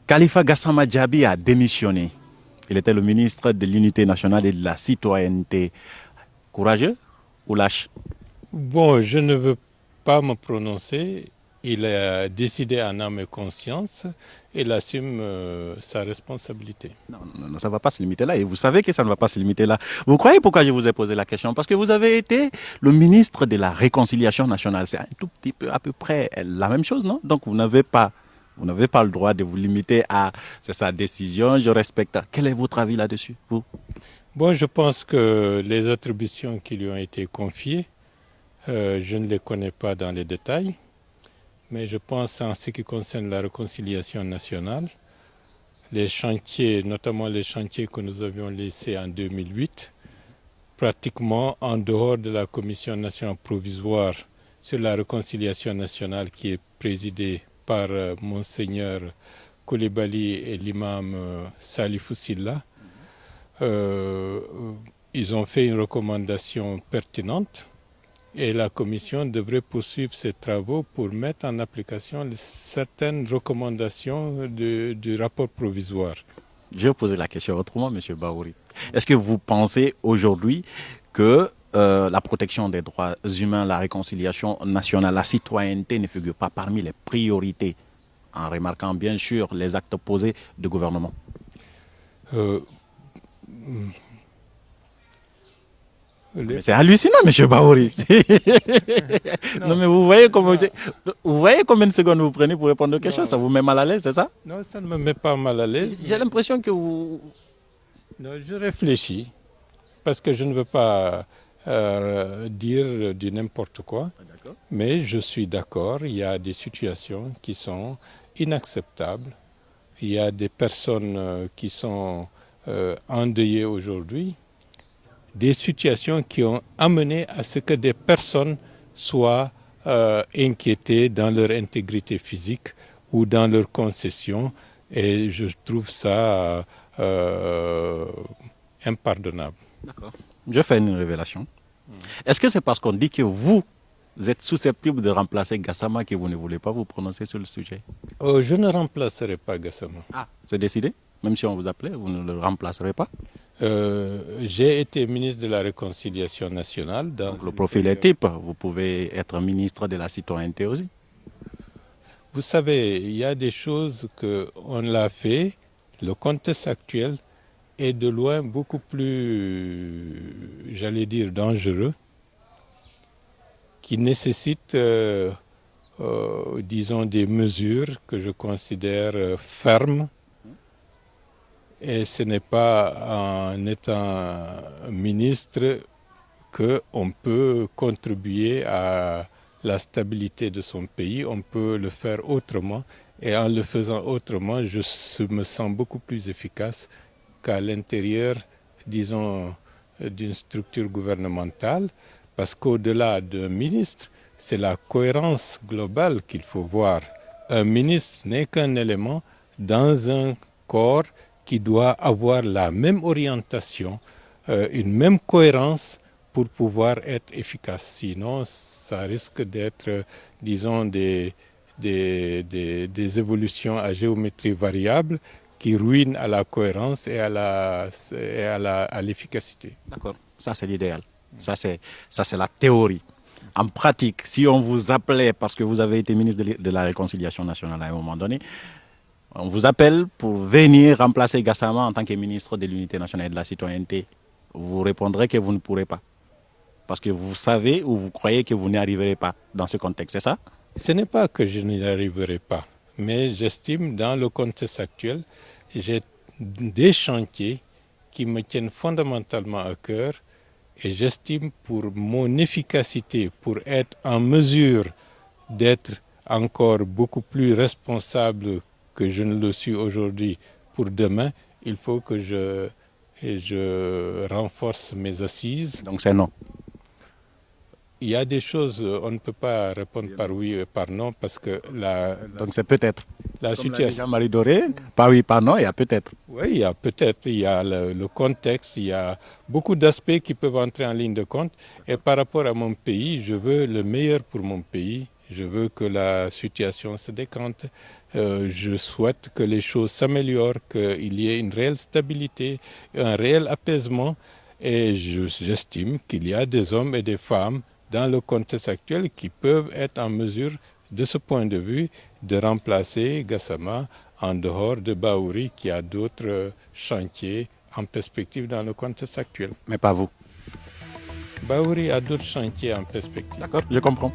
Khalifa Gassama Diaby a démissionné. Il était le ministre de l'Unité nationale et de la citoyenneté. Courageux ou lâche? Bon, je ne veux pas me prononcer. Il a décidé en âme et conscience. Il assume sa responsabilité. Non, ça ne va pas se limiter là. Et vous savez que ça ne va pas se limiter là. Vous croyez pourquoi je vous ai posé la question? Parce que vous avez été le ministre de la réconciliation nationale. C'est un tout petit peu, à peu près la même chose, non? Donc vous n'avez pas le droit de vous limiter à c'est sa décision, je respecte. Quel est votre avis là-dessus, vous? Bon, je pense que les attributions qui lui ont été confiées, je ne les connais pas dans les détails, mais je pense en ce qui concerne la réconciliation nationale, les chantiers, notamment les chantiers que nous avions laissés en 2008, pratiquement en dehors de la Commission nationale provisoire sur la réconciliation nationale qui est présidée par Monseigneur Coulibaly et l'imam Salifou Silla, ils ont fait une recommandation pertinente et la Commission devrait poursuivre ses travaux pour mettre en application certaines recommandations du rapport provisoire. Je vais poser la question autrement, M. Bahouri. Est-ce que vous pensez aujourd'hui que la protection des droits humains, la réconciliation nationale, la citoyenneté ne figure pas parmi les priorités, en remarquant bien sûr les actes posés du gouvernement? C'est hallucinant, M. Bahouri. Non, mais vous voyez combien de secondes vous prenez pour répondre aux questions? Ça vous met mal à l'aise, c'est ça? Non, ça ne me met pas mal à l'aise. J'ai l'impression que vous... Non, je réfléchis parce que je ne veux pas dire du n'importe quoi. Mais je suis d'accord, il y a des situations qui sont inacceptables. Il y a des personnes qui sont endeuillées aujourd'hui. Des situations qui ont amené à ce que des personnes soient inquiétées dans leur intégrité physique ou dans leur concession. Et je trouve ça impardonnable. D'accord. Je fais une révélation. Est-ce que c'est parce qu'on dit que vous êtes susceptible de remplacer Gassama que vous ne voulez pas vous prononcer sur le sujet? Je ne remplacerai pas Gassama. Ah, c'est décidé? Même si on vous appelait, vous ne le remplacerez pas? J'ai été ministre de la Réconciliation nationale. Donc le profil est type. Vous pouvez être ministre de la citoyenneté aussi. Vous savez, il y a des choses qu'on l'a fait. Le contexte actuel est de loin beaucoup plus, j'allais dire, dangereux, qui nécessite, disons, des mesures que je considère fermes. Et ce n'est pas en étant ministre qu'on peut contribuer à la stabilité de son pays. On peut le faire autrement. Et en le faisant autrement, je me sens beaucoup plus efficace qu'à l'intérieur, disons, d'une structure gouvernementale. Parce qu'au-delà d'un ministre, c'est la cohérence globale qu'il faut voir. Un ministre n'est qu'un élément dans un corps qui doit avoir la même orientation, une même cohérence pour pouvoir être efficace. Sinon, ça risque d'être, disons, des évolutions à géométrie variable qui ruinent à la cohérence et à l'efficacité. D'accord, ça c'est l'idéal. Ça c'est la théorie. En pratique, si on vous appelait, parce que vous avez été ministre de la Réconciliation nationale à un moment donné, on vous appelle pour venir remplacer Gassama en tant que ministre de l'Unité nationale et de la citoyenneté. Vous répondrez que vous ne pourrez pas. Parce que vous savez ou vous croyez que vous n'y arriverez pas dans ce contexte, c'est ça? Ce n'est pas que je n'y arriverai pas. Mais j'estime, dans le contexte actuel, j'ai des chantiers qui me tiennent fondamentalement à cœur. Et j'estime pour mon efficacité, pour être en mesure d'être encore beaucoup plus responsable que je ne le suis aujourd'hui pour demain, il faut que je renforce mes assises. Donc c'est non. Il y a des choses, on ne peut pas répondre par oui et par non parce que donc c'est peut-être. La situation. Jean-Marie Doré, par oui, par non, il y a peut-être. Oui, il y a peut-être, il y a le contexte, il y a beaucoup d'aspects qui peuvent entrer en ligne de compte. Et par rapport à mon pays, je veux le meilleur pour mon pays. Je veux que la situation se décante. Je souhaite que les choses s'améliorent, qu'il y ait une réelle stabilité, un réel apaisement. Et j'estime qu'il y a des hommes et des femmes dans le contexte actuel qui peuvent être en mesure, de ce point de vue, de remplacer Gassama en dehors de Bahouri qui a d'autres chantiers en perspective dans le contexte actuel. Mais pas vous. Bahouri a d'autres chantiers en perspective. D'accord, je comprends.